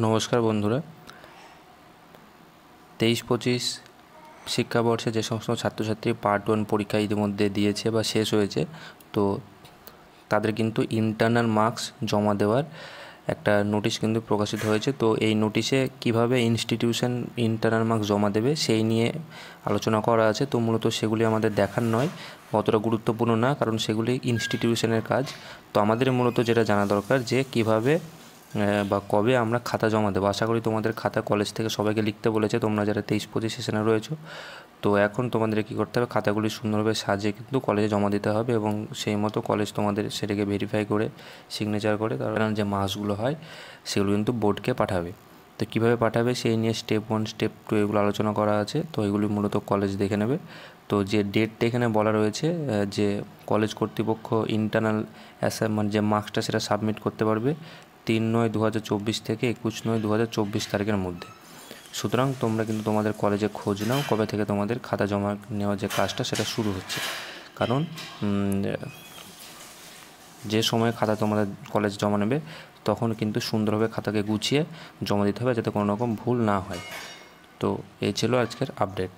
নমস্কার বন্ধুরা। 23-25 শিক্ষাবর্ষে যে সমস্ত ছাত্রছাত্রী পার্ট 1 পরীক্ষা ইতিমধ্যে দিয়েছে বা শেষ হয়েছে, তো তাদের কিন্তু ইন্টারনাল মার্কস জমা দেওয়ার একটা নোটিশ কিন্তু প্রকাশিত হয়েছে। তো এই নোটিশে কিভাবে ইনস্টিটিউশন ইন্টারনাল মার্কস জমা দেবে সেই নিয়ে আলোচনা করা আছে। তো মূলত সেগুলি আমাদের দেখার নয়, অতটা গুরুত্বপূর্ণ না, কারণ সেগুলি ইনস্টিটিউশনের কাজ। তো আমাদের মূলত যেটা জানা দরকার যে কিভাবে বা কবে আমরা খাতা জমা দেবো। আশা করি তোমাদের খাতা কলেজ থেকে সবাইকে লিখতে বলেছে, তোমরা যারা 23-25 সেশনে রয়েছো। তো এখন তোমাদের কী করতে হবে, খাতাগুলি সুন্দরভাবে সাজিয়ে কিন্তু কলেজে জমা দিতে হবে এবং সেই মতো কলেজ তোমাদের সেটাকে ভেরিফাই করে সিগনেচার করে তার যে মার্কসগুলো হয় সেগুলো কিন্তু বোর্ডকে পাঠাবে। তো কীভাবে পাঠাবে সেই নিয়ে স্টেপ 1 স্টেপ 2 এগুলো আলোচনা করা আছে। তো এগুলি মূলত কলেজ দেখে নেবে। তো যে ডেটটা এখানে বলা রয়েছে, যে কলেজ কর্তৃপক্ষ ইন্টারনাল অ্যাসাইনমেন্ট যে মার্কসটা সেটা সাবমিট করতে পারবে 3/9/2024 থেকে 21/9/2024 তারিখের মধ্যে। সুতরাং তোমরা কিন্তু তোমাদের কলেজে খোঁজ নাও কবে থেকে তোমাদের খাতা জমা নেওয়ার যে কাজটা সেটা শুরু হচ্ছে, কারণ যে সময় খাতা তোমাদের কলেজ জমা নেবে তখন কিন্তু সুন্দরভাবে খাতাকে গুছিয়ে জমা দিতে হবে যাতে কোনো রকম ভুল না হয়। তো এই ছিল আজকের আপডেট।